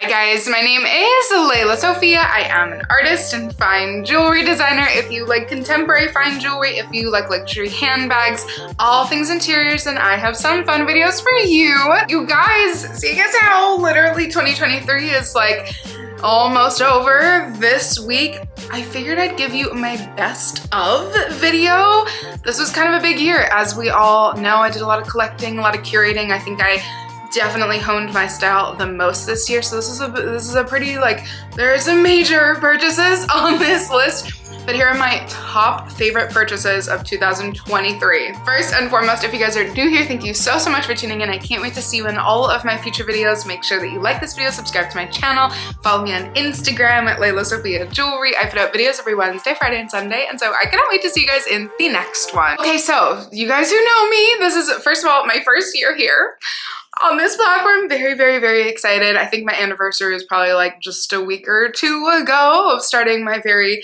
Hi guys, my name is lelasophia. I am an artist and fine jewelry designer. If you like contemporary fine jewelry, if you like luxury handbags, all things interiors, then I have some fun videos for you. You guys, see how literally 2023 is like almost over this week. I figured I'd give you my best of video. This was kind of a big year. As we all know, I did a lot of collecting, a lot of curating. I think I definitely honed my style the most this year. So this is a pretty, like, there are some major purchases on this list. But here are my top favorite purchases of 2023. First and foremost, if you guys are new here, thank you so much for tuning in. I can't wait to see you in all of my future videos. Make sure that you like this video, subscribe to my channel, follow me on Instagram at lelasophia jewelry. I put out videos every Wednesday, Friday, and Sunday, and so I cannot wait to see you guys in the next one. Okay, so you guys who know me, this is, first of all, my first year here on this platform. Very excited. I think my anniversary is probably like just a week or two ago of starting my very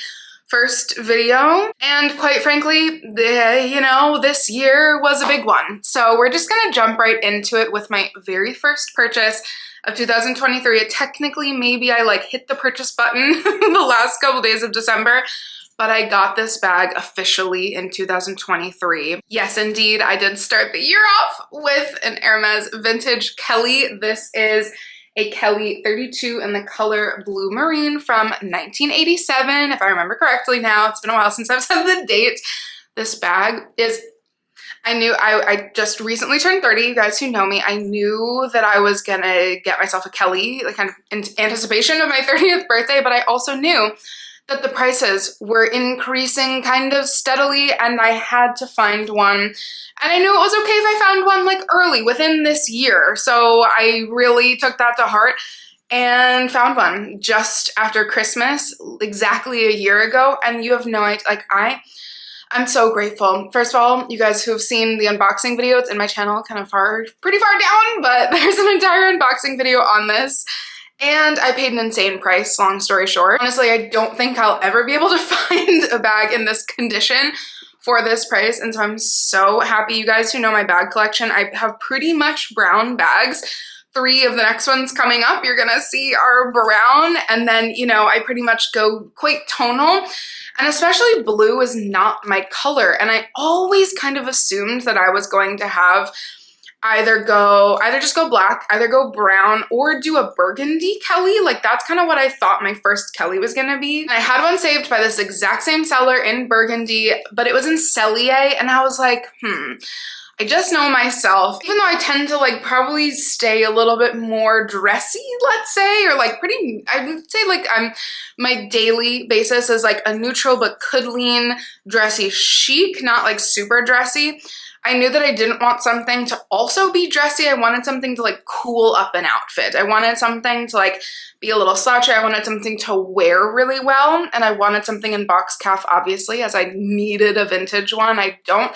first video, and quite frankly, this year was a big one. So we're just gonna jump right into it with my very first purchase of 2023. Technically, maybe I like hit the purchase button the last couple days of December, but I got this bag officially in 2023. Yes, indeed, I did start the year off with an Hermes vintage Kelly. This is a Kelly 32 in the color Blue Marine from 1987, if I remember correctly now. It's been a while since I've said the date. This bag is, I just recently turned 30, you guys who know me. I knew that I was gonna get myself a Kelly, like kind of in anticipation of my 30th birthday, but I also knew that the prices were increasing kind of steadily, and I had to find one. And I knew it was okay if I found one like early within this year. So I really took that to heart and found one just after Christmas, exactly a year ago. And you have no idea, like I'm so grateful. First of all, you guys who have seen the unboxing video, it's in my channel, kind of pretty far down, but there's an entire unboxing video on this. And I paid an insane price, long story short. Honestly, I don't think I'll ever be able to find a bag in this condition for this price, and so I'm so happy. You guys who know my bag collection, I have pretty much brown bags. 3 of the next ones coming up you're gonna see are brown, and then, I pretty much go quite tonal, and especially blue is not my color, and I always kind of assumed that I was going to have either just go black, either go brown, or do a burgundy Kelly. Like, that's kind of what I thought my first Kelly was gonna be. And I had one saved by this exact same seller in burgundy, but it was in Cellier, and I was like, I just know myself, even though I tend to like probably stay a little bit more dressy, let's say, or like pretty, I would say like my daily basis is like a neutral but could lean dressy chic, not like super dressy. I knew that I didn't want something to also be dressy. I wanted something to like cool up an outfit. I wanted something to like be a little slouchy. I wanted something to wear really well. And I wanted something in box calf, obviously, as I needed a vintage one. I don't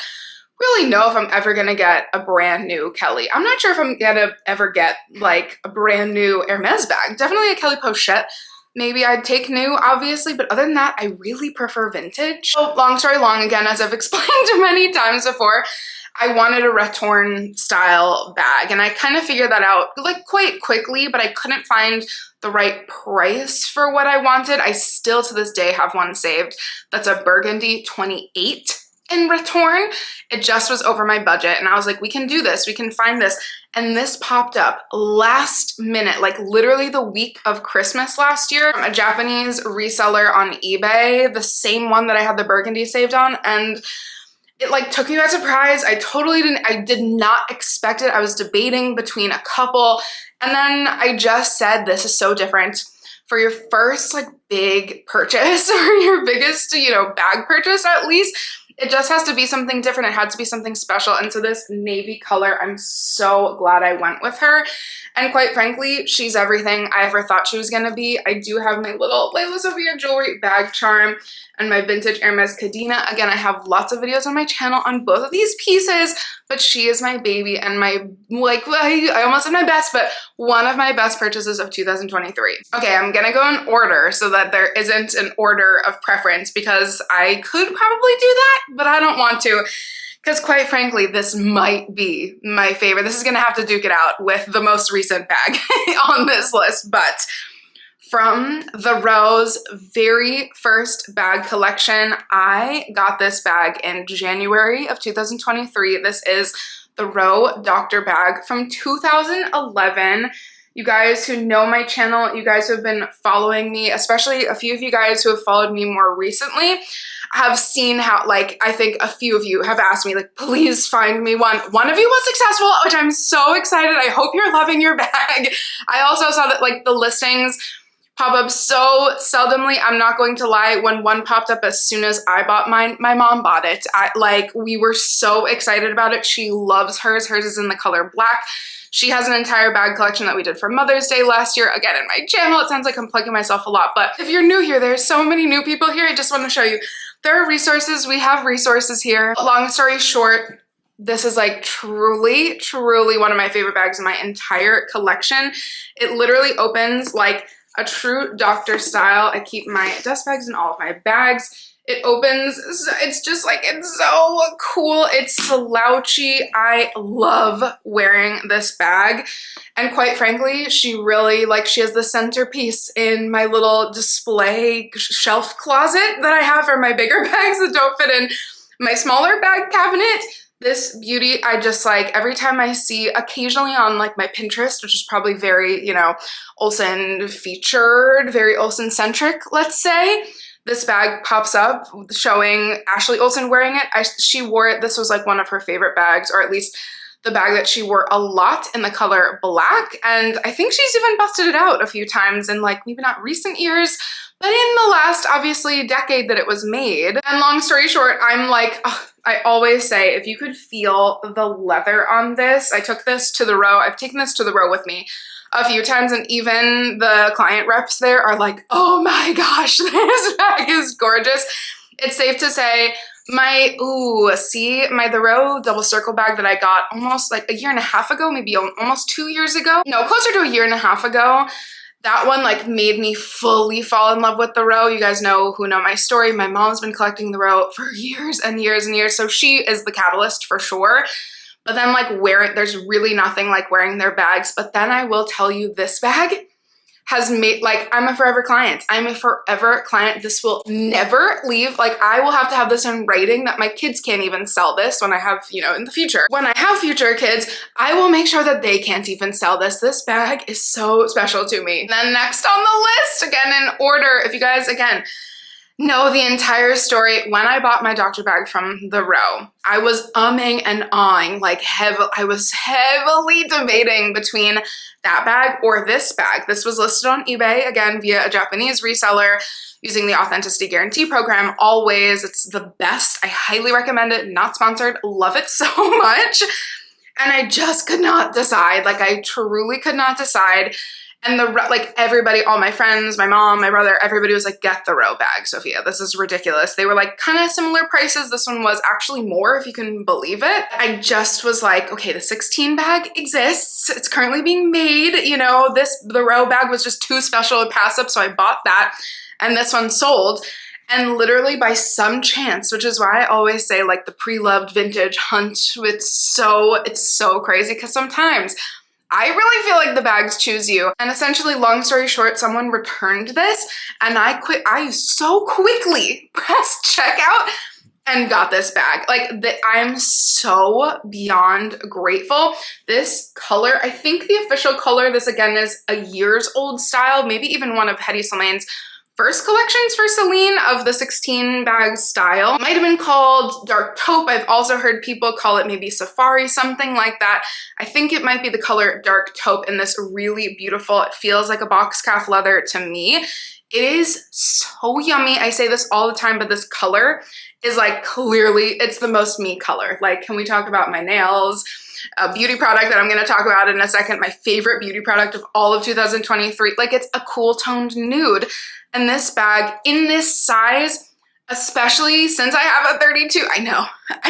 really know if I'm ever gonna get a brand new Kelly. I'm not sure if I'm gonna ever get like a brand new Hermes bag. Definitely a Kelly pochette. Maybe I'd take new, obviously, but other than that, I really prefer vintage. So long story long, again, as I've explained many times before, I wanted a Retorn style bag, and I kind of figured that out like quite quickly, but I couldn't find the right price for what I wanted. I still to this day have one saved that's a burgundy 28 in Retorn. It just was over my budget, and I was like, we can do this, we can find this. And this popped up last minute, like literally the week of Christmas last year, from a Japanese reseller on eBay, the same one that I had the burgundy saved on, and it like took me by surprise. I did not expect it. I was debating between a couple, and then I just said, this is so different. For your first like big purchase, or your biggest, bag purchase at least, it just has to be something different. It had to be something special. And so this navy color, I'm so glad I went with her. And quite frankly, she's everything I ever thought she was gonna be. I do have my little lelasophia jewelry bag charm and my vintage Hermes Cadena. Again, I have lots of videos on my channel on both of these pieces, but she is my baby and my, like, I almost said my best, but one of my best purchases of 2023. Okay, I'm gonna go in order so that there isn't an order of preference, because I could probably do that, but I don't want to. because quite frankly, this might be my favorite. This is gonna have to duke it out with the most recent bag on this list, but from the Row's very first bag collection, I got this bag in January of 2023. This is the Row Doctor bag from 2011. You guys who know my channel, you guys who have been following me, especially a few of you guys who have followed me more recently, have seen how, like, I think a few of you have asked me, like, please find me one. One of you was successful, which I'm so excited. I hope you're loving your bag. I also saw that, like, the listings pop up so seldomly. I'm not going to lie. When one popped up as soon as I bought mine, my mom bought it. We were so excited about it. She loves hers. Hers is in the color black. She has an entire bag collection that we did for Mother's Day last year. Again, in my channel, it sounds like I'm plugging myself a lot, but if you're new here, there's so many new people here. I just want to show you. There are resources. We have resources here. Long story short, this is like truly, truly one of my favorite bags in my entire collection. It literally opens like a true doctor style. I keep my dust bags in all of my bags. It opens, it's just like, it's so cool. It's slouchy. I love wearing this bag. And quite frankly, she really, like, she has the centerpiece in my little display shelf closet that I have for my bigger bags that don't fit in my smaller bag cabinet. This beauty, I just like, every time I see, occasionally on like my Pinterest, which is probably very, you know, Olsen featured, very Olsen centric, let's say, this bag pops up showing Ashley Olsen wearing it. She wore it, this was like one of her favorite bags, or at least the bag that she wore a lot in the color black. And I think she's even busted it out a few times in like maybe not recent years, but in the last obviously decade that it was made. And long story short, I'm like, ugh, I always say, if you could feel the leather on this, I took this to the Row. I've taken this to the Row with me a few times, and even the client reps there are like, oh my gosh, this bag is gorgeous. It's safe to say the Row double circle bag that I got almost like a year and a half ago, maybe almost 2 years ago. No, closer to a year and a half ago. That one like made me fully fall in love with the Row. You guys know who know my story. My mom's been collecting the Row for years and years and years. So she is the catalyst for sure. But then like there's really nothing like wearing their bags. But then I will tell you, this bag has made, like, I'm a forever client. I'm a forever client. This will never leave. Like, I will have to have this in writing that my kids can't even sell this when I have, you know, in the future. When I have future kids, I will make sure that they can't even sell this. This bag is so special to me. And then next on the list, again in order, if you guys, again, know the entire story, when I bought my doctor bag from the Row, I was umming and ahhing, like I was heavily debating between that bag or this bag. This was listed on eBay, again, via a Japanese reseller using the Authenticity Guarantee program. Always, it's the best. I highly recommend it. Not sponsored. Love it so much. And I just could not decide. Like, I truly could not decide. And like everybody, all my friends, my mom, my brother, everybody was like, get the Row bag, Sophia. This is ridiculous. They were like kind of similar prices. This one was actually more, if you can believe it. I just was like, okay, the 16 bag exists. It's currently being made. You know, the Row bag was just too special to pass up. So I bought that, and this one sold. And literally by some chance, which is why I always say like the pre-loved vintage hunt, it's so crazy, because sometimes I really feel like the bags choose you. And essentially, long story short, someone returned this, and I so quickly pressed checkout and got this bag. Like, I'm so beyond grateful. This color, I think the official color, this again is a years old style, maybe even one of Hedi Slimane's first collections for Celine of the 16 bag style. Might have been called dark taupe. I've also heard people call it maybe safari, something like that. I think it might be the color dark taupe in this really beautiful, it feels like a box calf leather to me. It is so yummy. I say this all the time, but this color is like clearly, it's the most me color. Like, can we talk about my nails? A beauty product that I'm going to talk about in a second, my favorite beauty product of all of 2023. Like, it's a cool toned nude. And this bag in this size, especially since I have a 32, I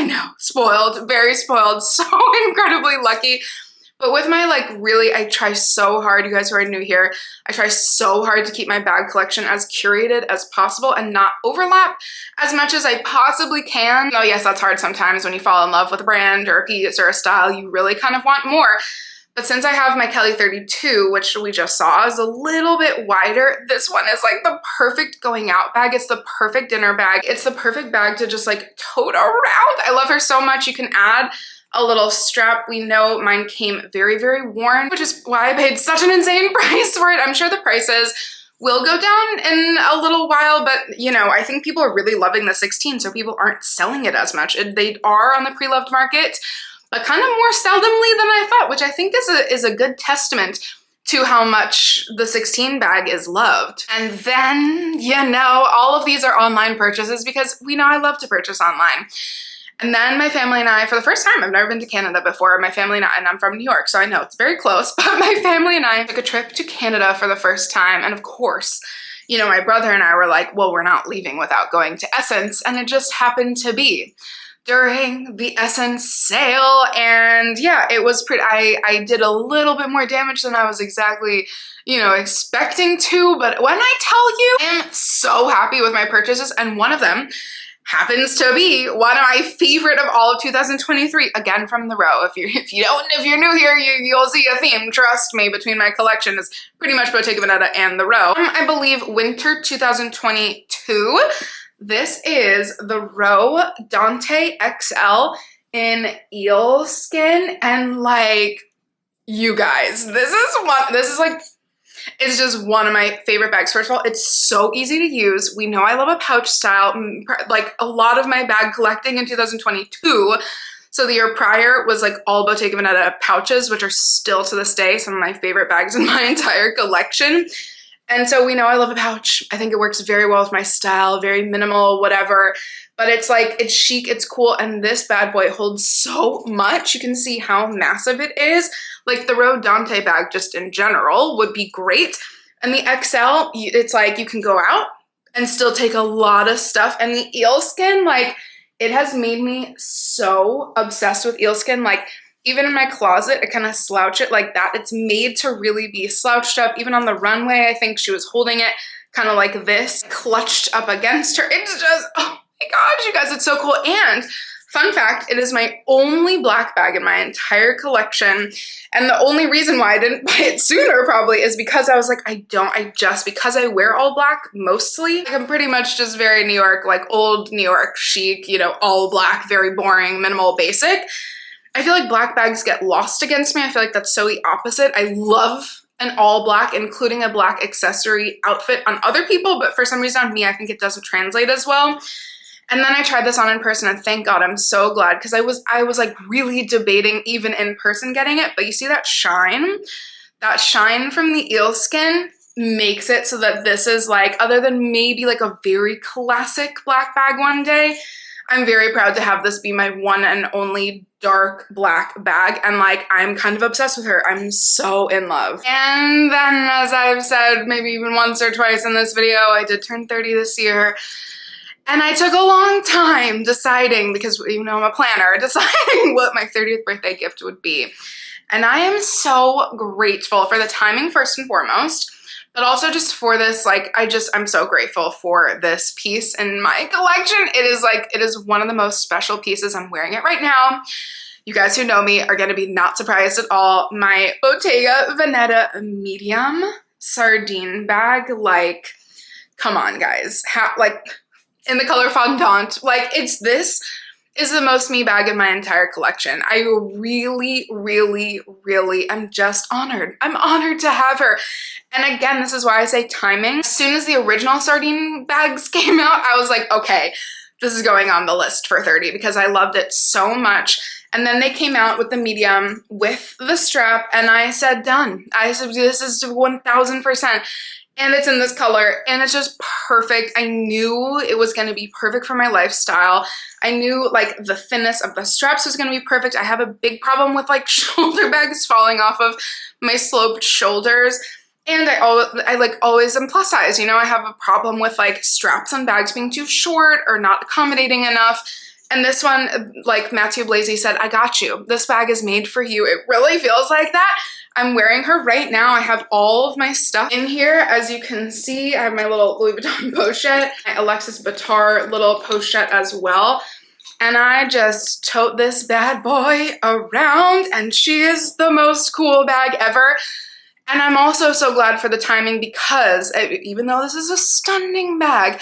know, spoiled, very spoiled, so incredibly lucky. But with my like really, I try so hard, you guys who are new here, I try so hard to keep my bag collection as curated as possible and not overlap as much as I possibly can. Oh yes, that's hard sometimes when you fall in love with a brand or a piece or a style, you really kind of want more. But since I have my Kelly 32, which we just saw is a little bit wider, this one is like the perfect going out bag. It's the perfect dinner bag. It's the perfect bag to just like tote around. I love her so much. You can add a little strap. We know mine came very, very worn, which is why I paid such an insane price for it. I'm sure the prices will go down in a little while, but you know, I think people are really loving the 16, so people aren't selling it as much. They are on the pre-loved market, but kind of more seldomly than I thought, which I think is a good testament to how much the 16 bag is loved. And then, you know, all of these are online purchases because we know I love to purchase online. And then my family and I, for the first time, I've never been to Canada before, my family and I'm from New York, so I know it's very close, but my family and I took a trip to Canada for the first time. And of course, you know, my brother and I were like, well, we're not leaving without going to Essence. And it just happened to be during the Essence sale. And yeah, it was pretty, I did a little bit more damage than I was exactly, you know, expecting to. But when I tell you, I am so happy with my purchases. And one of them happens to be one of my favorite of all of 2023, again from the Row. If you're new here, you'll see a theme. Trust me, between my collection is pretty much Bottega Veneta and the Row. I believe winter 2022. This is the Row Dante XL in eel skin, and like, you guys, this is like, it's just one of my favorite bags. First of all, it's so easy to use. We know I love a pouch style, like a lot of my bag collecting in 2022. So the year prior was like all Bottega Veneta pouches, which are still to this day some of my favorite bags in my entire collection. And so we know I love a pouch. I think it works very well with my style, very minimal, whatever. But it's like, it's chic, it's cool, and this bad boy holds so much. You can see how massive it is. Like the Row Dante bag just in general would be great. And the XL, it's like you can go out and still take a lot of stuff. And the eel skin, like, it has made me so obsessed with eel skin. Like, even in my closet, I kind of slouch it like that. It's made to really be slouched up. Even on the runway, I think she was holding it kind of like this, clutched up against her. It's just, oh my gosh, you guys, it's so cool. And fun fact, it is my only black bag in my entire collection. And the only reason why I didn't buy it sooner probably is because I was like, because I wear all black mostly. Like, I'm pretty much just very New York, like old New York chic, you know, all black, very boring, minimal, basic. I feel like black bags get lost against me. I feel like that's so the opposite. I love an all black, including a black accessory outfit on other people, but for some reason on me, I think it doesn't translate as well. And then I tried this on in person, and thank God, I'm so glad, because I was like really debating even in person getting it. But you see that shine? That shine from the eel skin makes it so that this is like, other than maybe like a very classic black bag one day, I'm very proud to have this be my one and only dark black bag, and like, I'm kind of obsessed with her. I'm so in love. And then, as I've said maybe even once or twice in this video, I did turn 30 this year, and I took a long time deciding, because you know I'm a planner, deciding what my 30th birthday gift would be. And I am so grateful for the timing first and foremost, but also just for this, like, I'm so grateful for this piece in my collection. It is one of the most special pieces. I'm wearing it right now. You guys who know me are gonna be not surprised at all. My Bottega Veneta medium sardine bag, like, come on guys. Like, in the color fondant, like, this is the most me bag in my entire collection. I really, really, really am just honored. I'm honored to have her. And again, this is why I say timing. As soon as the original sardine bags came out, I was like, okay, this is going on the list for 30 because I loved it so much. And then they came out with the medium with the strap, and I said, done. I said, this is 1000%. And it's in this color, and it's just perfect. I knew it was gonna be perfect for my lifestyle. I knew like the thinness of the straps was gonna be perfect. I have a big problem with like shoulder bags falling off of my sloped shoulders. And I like always am plus size, you know, I have a problem with like straps on bags being too short or not accommodating enough. And this one, like Matthew Blazy said, I got you. This bag is made for you. It really feels like that. I'm wearing her right now. I have all of my stuff in here. As you can see, I have my little Louis Vuitton pochette, my Alexis Bittar little pochette as well. And I just tote this bad boy around, and she is the most cool bag ever. And I'm also so glad for the timing because even though this is a stunning bag,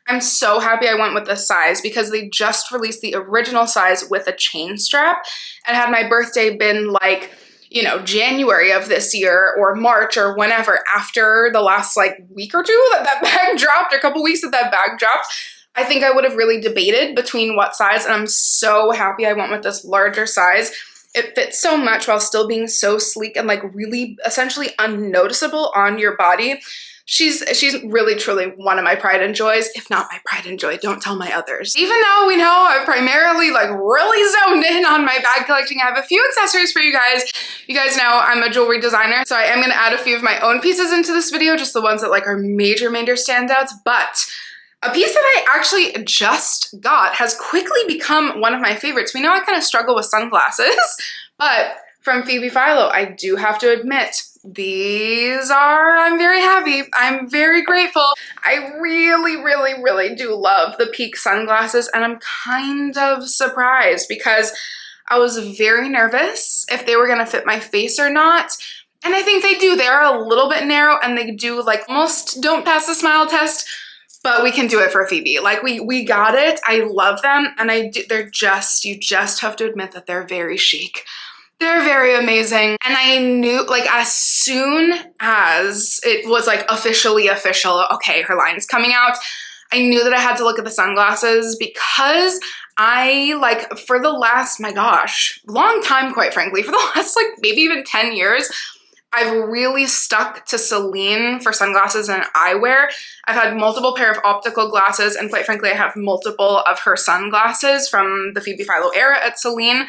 I'm so happy I went with this size because they just released the original size with a chain strap. And had my birthday been like, you know, January of this year or March or whenever after the last like week or two that bag dropped, or a couple weeks that bag dropped, I think I would have really debated between what size. And I'm so happy I went with this larger size. It fits so much while still being so sleek and like really essentially unnoticeable on your body. She's really, truly one of my pride and joys, if not my pride and joy. Don't tell my others. Even though we know I've primarily like really zoned in on my bag collecting, I have a few accessories for you guys. You guys know I'm a jewelry designer, so I am gonna add a few of my own pieces into this video, just the ones that like are major standouts. But a piece that I actually just got has quickly become one of my favorites. We know I kind of struggle with sunglasses, but from Phoebe Philo, I do have to admit, I'm very happy. I'm very grateful. I really do love the Peak sunglasses, and I'm kind of surprised because I was very nervous if they were gonna fit my face or not. And I think they do. They are a little bit narrow and they do like almost don't pass the smile test, but we can do it for Phoebe. Like we got it. I love them, and you just have to admit that they're very chic. They're very amazing. And I knew, like, as soon as it was like officially official, okay, her line is coming out, I knew that I had to look at the sunglasses because I, like, for the last, my gosh, long time, quite frankly, for the last, like, maybe even 10 years, I've really stuck to Celine for sunglasses and eyewear. I've had multiple pair of optical glasses, and quite frankly, I have multiple of her sunglasses from the Phoebe Philo era at Celine.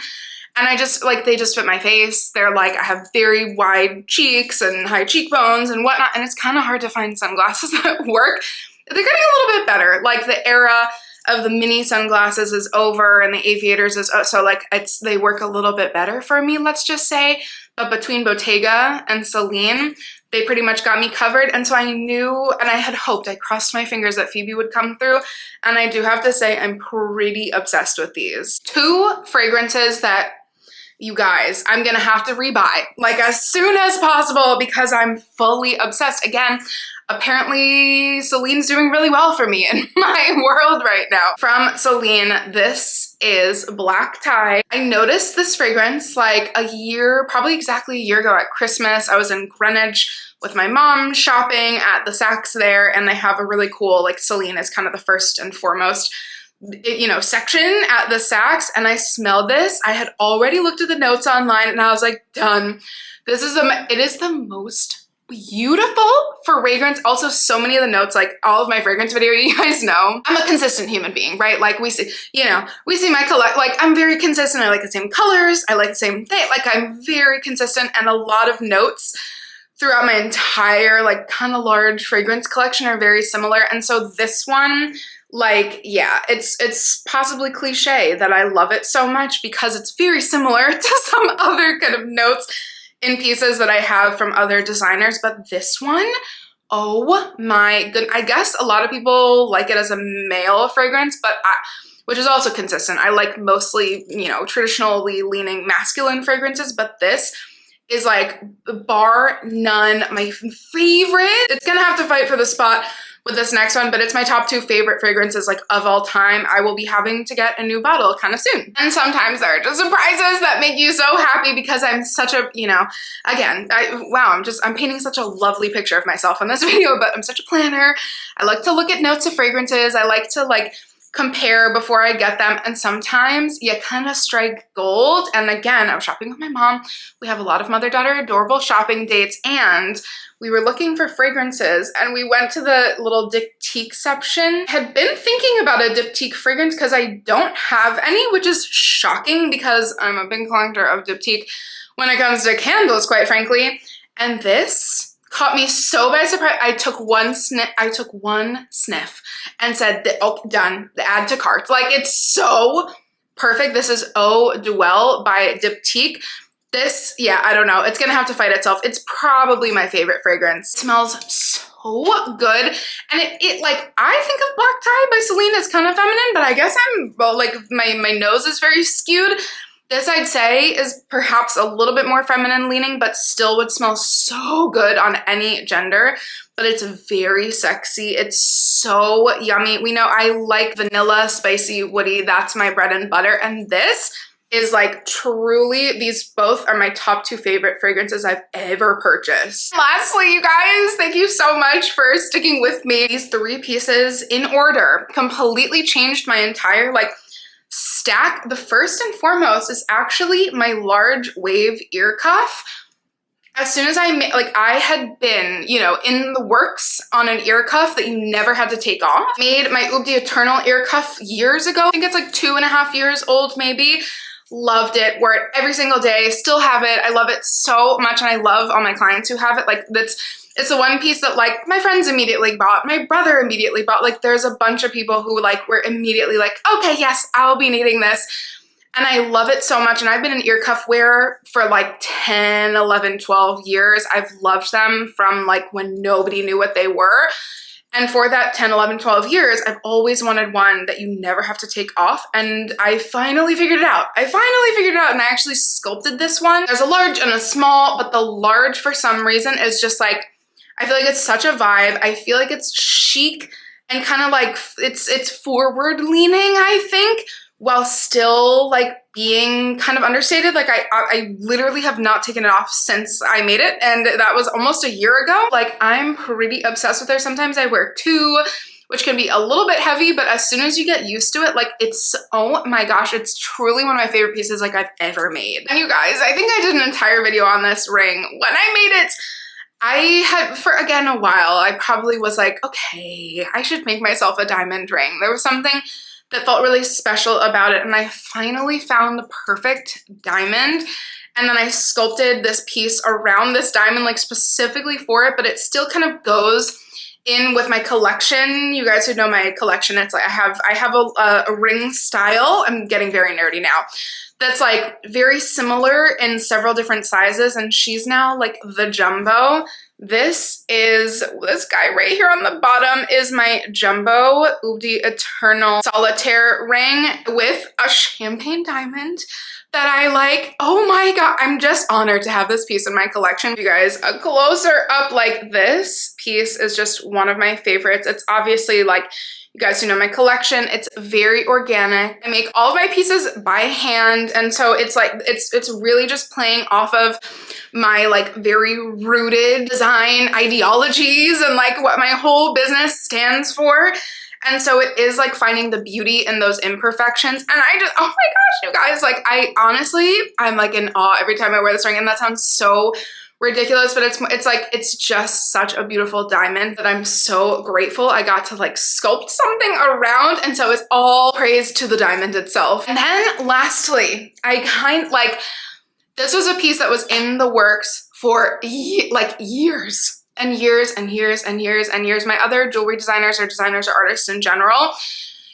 And I just, like, they just fit my face. They're like, I have very wide cheeks and high cheekbones and whatnot, and it's kind of hard to find sunglasses that work. They're getting a little bit better. Like, the era of the mini sunglasses is over and the aviators is, so like, they work a little bit better for me, let's just say. But between Bottega and Celine, they pretty much got me covered. And so I knew, and I had hoped, I crossed my fingers that Phoebe would come through. And I do have to say, I'm pretty obsessed with these. Two fragrances that, you guys, I'm gonna have to rebuy like as soon as possible because I'm fully obsessed. Again, apparently Celine's doing really well for me in my world right now. From Celine, this is Black Tie. I noticed this fragrance like probably exactly a year ago at Christmas. I was in Greenwich with my mom shopping at the Saks there, and they have a really cool, like, Celine is kind of the first and foremost section at the Saks, and I smelled this. I had already looked at the notes online and I was like, done. It is the most beautiful fragrance. Also, so many of the notes, like all of my fragrance video, you guys know, I'm a consistent human being, right? Like we see my collect, like I'm very consistent. I like the same colors. I like the same thing. Like I'm very consistent, and a lot of notes throughout my entire like kind of large fragrance collection are very similar. And so this one, like, yeah, it's possibly cliche that I love it so much because it's very similar to some other kind of notes in pieces that I have from other designers. But this one, oh my goodness. I guess a lot of people like it as a male fragrance, but which is also consistent. I like mostly, traditionally leaning masculine fragrances, but this is like bar none my favorite. It's gonna have to fight for the spot with this next one, but it's my top 2 favorite fragrances like of all time. I will be having to get a new bottle kind of soon. And sometimes there are just surprises that make you so happy because I'm such a, again, I'm painting such a lovely picture of myself in this video, but I'm such a planner. I like to look at notes of fragrances. I like to like compare before I get them, and sometimes you kind of strike gold. And again, I was shopping with my mom. We have a lot of mother-daughter adorable shopping dates, and we were looking for fragrances, and we went to the little diptyque section. Had been thinking about a diptyque fragrance because I don't have any, which is shocking because I'm a big collector of diptyque when it comes to candles, quite frankly. And this caught me so by surprise. I took one sniff and said, oh, done, add to cart. Like, it's so perfect. This is Eau Duel by Diptyque. This, yeah, I don't know. It's gonna have to fight itself. It's probably my favorite fragrance. It smells so good. And it like, I think of Black Tie by Celine as kind of feminine, but I guess I'm, well, like my nose is very skewed. This I'd say is perhaps a little bit more feminine leaning, but still would smell so good on any gender. But it's very sexy. It's so yummy. We know I like vanilla, spicy, woody. That's my bread and butter. And this is like truly, these both are my top 2 favorite fragrances I've ever purchased. Lastly, you guys, thank you so much for sticking with me. These 3 pieces in order completely changed my entire like stack. The first and foremost is actually my large wave ear cuff. As soon as I had been, you know, in the works on an ear cuff that you never had to take off. Made my Ubri Eternal ear cuff years ago. I think it's like 2.5 years old maybe. Loved it, wore it every single day, still have it. I love it so much, and I love all my clients who have it. Like, it's the one piece that like my friends immediately bought, my brother immediately bought. Like, there's a bunch of people who like were immediately like, okay, yes, I'll be needing this. And I love it so much. And I've been an ear cuff wearer for like 10, 11, 12 years. I've loved them from like when nobody knew what they were. And for that 10, 11, 12 years, I've always wanted one that you never have to take off. And I finally figured it out. And I actually sculpted this one. There's a large and a small, but the large for some reason is just like, I feel like it's such a vibe. I feel like it's chic and kind of like, it's forward leaning, I think, while still like being kind of understated. Like I literally have not taken it off since I made it, and that was almost a year ago. Like, I'm pretty obsessed with her. Sometimes I wear 2, which can be a little bit heavy, but as soon as you get used to it, like it's, oh my gosh, it's truly one of my favorite pieces like I've ever made. And you guys, I think I did an entire video on this ring. When I made it, I had, for again a while, I probably was like, okay, I should make myself a diamond ring. There was something that felt really special about it, and I finally found the perfect diamond. And then I sculpted this piece around this diamond, like specifically for it, but it still kind of goes in with my collection. You guys who know my collection, it's like I have a ring style. I'm getting very nerdy now. That's like very similar in several different sizes, and she's now like the jumbo. This guy right here on the bottom is my jumbo Ubri Eternal Solitaire ring with a champagne diamond that I like. Oh my god, I'm just honored to have this piece in my collection. You guys, a closer up, like this piece is just one of my favorites. It's obviously like, you guys who know my collection, it's very organic. I make all of my pieces by hand, and so it's like, it's really just playing off of my like very rooted design ideologies and like what my whole business stands for. And so it is like finding the beauty in those imperfections. And I just, oh my gosh, you guys, like I honestly, I'm like in awe every time I wear this ring, and that sounds so ridiculous, but it's like, it's just such a beautiful diamond that I'm so grateful I got to like sculpt something around. And so it's all praise to the diamond itself. And then lastly, this was a piece that was in the works for like years and years and years and years and years. My other jewelry designers or artists in general,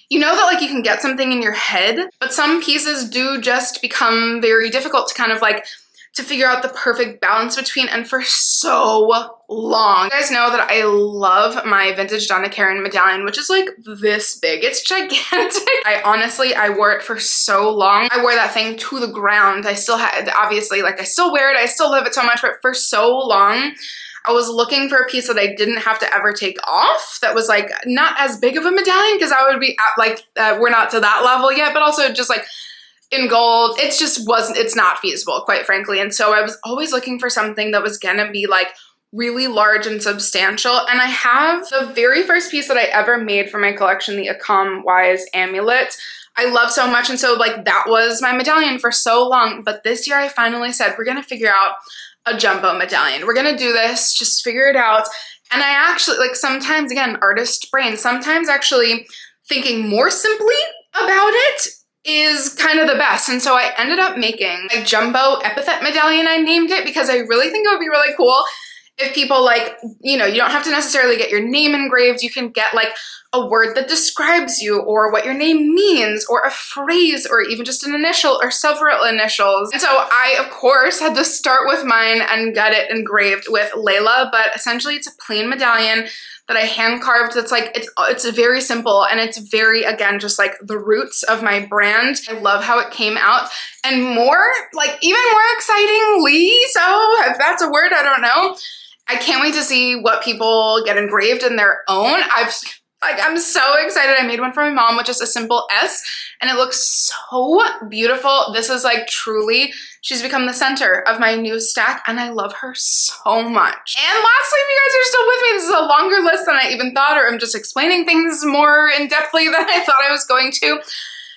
you know that like you can get something in your head, but some pieces do just become very difficult to kind of like to figure out the perfect balance between. And for so long, you guys know that I love my vintage Donna Karan medallion, which is like this big. It's gigantic. I wore it for so long. I wore that thing to the ground. I still had, obviously, like I still wear it. I still love it so much, but for so long, I was looking for a piece that I didn't have to ever take off, that was like not as big of a medallion, because I would be at like, we're not to that level yet, but also just like in gold, it's not feasible, quite frankly. And so I was always looking for something that was gonna be like really large and substantial. And I have the very first piece that I ever made for my collection, the Akham Wise amulet. I love so much, and so like that was my medallion for so long. But this year I finally said, we're gonna figure out a jumbo medallion. We're gonna do this, just figure it out. And I actually, like, sometimes, again, artist brain, sometimes actually thinking more simply about it is kind of the best. And so I ended up making a jumbo epithet medallion. I named it because I really think it would be really cool If people like, you know, you don't have to necessarily get your name engraved. You can get like a word that describes you or what your name means or a phrase or even just an initial or several initials. And so I, of course, had to start with mine and get it engraved with Lela, but essentially it's a plain medallion that I hand carved. That's like, it's very simple and it's very, again, just like the roots of my brand. I love how it came out. And more, like even more excitingly, so if that's a word, I don't know. I can't wait to see what people get engraved in their own. I'm so excited. I made one for my mom with just a simple S and it looks so beautiful. This is like truly, she's become the center of my new stack and I love her so much. And lastly, if you guys are still with me, this is a longer list than I even thought, or I'm just explaining things more in depthly than I thought I was going to.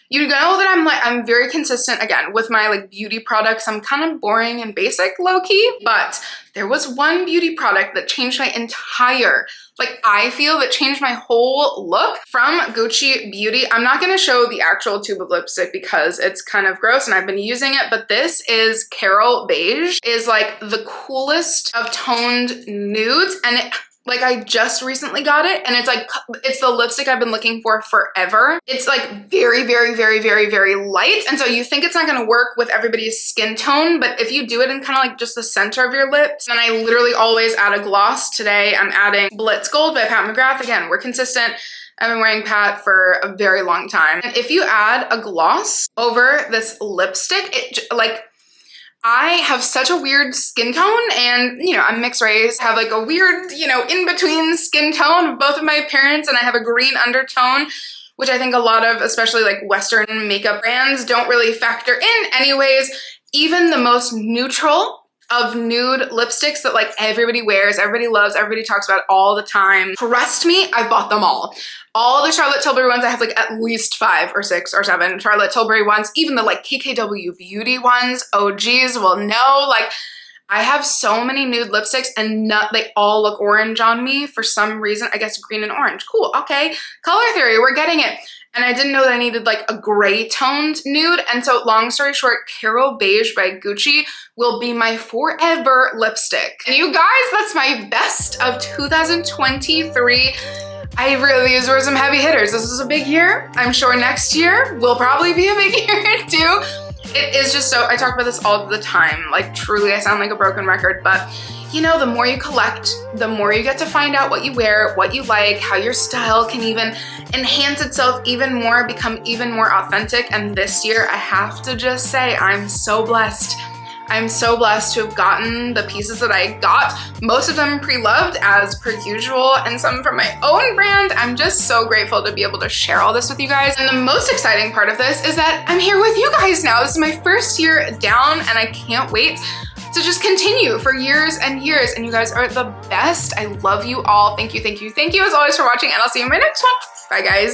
You know that I'm very consistent, again, with my like beauty products. I'm kind of boring and basic low-key, but there was one beauty product that changed my entire, like I feel that changed my whole look from Gucci Beauty. I'm not gonna show the actual tube of lipstick because it's kind of gross and I've been using it, but this is Carol Beige, is like the coolest of toned nudes, and it, like I just recently got it and it's like, it's the lipstick I've been looking for forever. It's like very, very, very, very, very light. And so you think it's not gonna work with everybody's skin tone, but if you do it in kind of like just the center of your lips, and I literally always add a gloss. Today I'm adding Blitz Gold by Pat McGrath. Again, we're consistent. I've been wearing Pat for a very long time. And if you add a gloss over this lipstick, it like, I have such a weird skin tone and, you know, I'm mixed race, have like a weird, you know, in-between skin tone of both of my parents, and I have a green undertone, which I think a lot of, especially like Western makeup brands don't really factor in anyways. Even the most neutral of nude lipsticks that like everybody wears, everybody loves, everybody talks about all the time. Trust me, I bought them all. All the Charlotte Tilbury ones, I have like at least 5 or 6 or 7 Charlotte Tilbury ones. Even the like KKW Beauty ones, OGs will know. Like I have so many nude lipsticks and they all look orange on me for some reason. I guess green and orange. Cool, okay. Color theory, we're getting it. And I didn't know that I needed like a gray toned nude. And so long story short, Carol Beige by Gucci will be my forever lipstick. And you guys, that's my best of 2023. These were some heavy hitters. This was a big year. I'm sure next year will probably be a big year too. It is just so, I talk about this all the time. Like truly, I sound like a broken record, but you know, the more you collect, the more you get to find out what you wear, what you like, how your style can even enhance itself even more, become even more authentic. And this year, I have to just say, I'm so blessed. I'm so blessed to have gotten the pieces that I got, most of them pre-loved as per usual, and some from my own brand. I'm just so grateful to be able to share all this with you guys. And the most exciting part of this is that I'm here with you guys now. This is my first year down and I can't wait to just continue for years and years. And you guys are the best. I love you all. Thank you, thank you, thank you as always for watching, and I'll see you in my next one. Bye guys.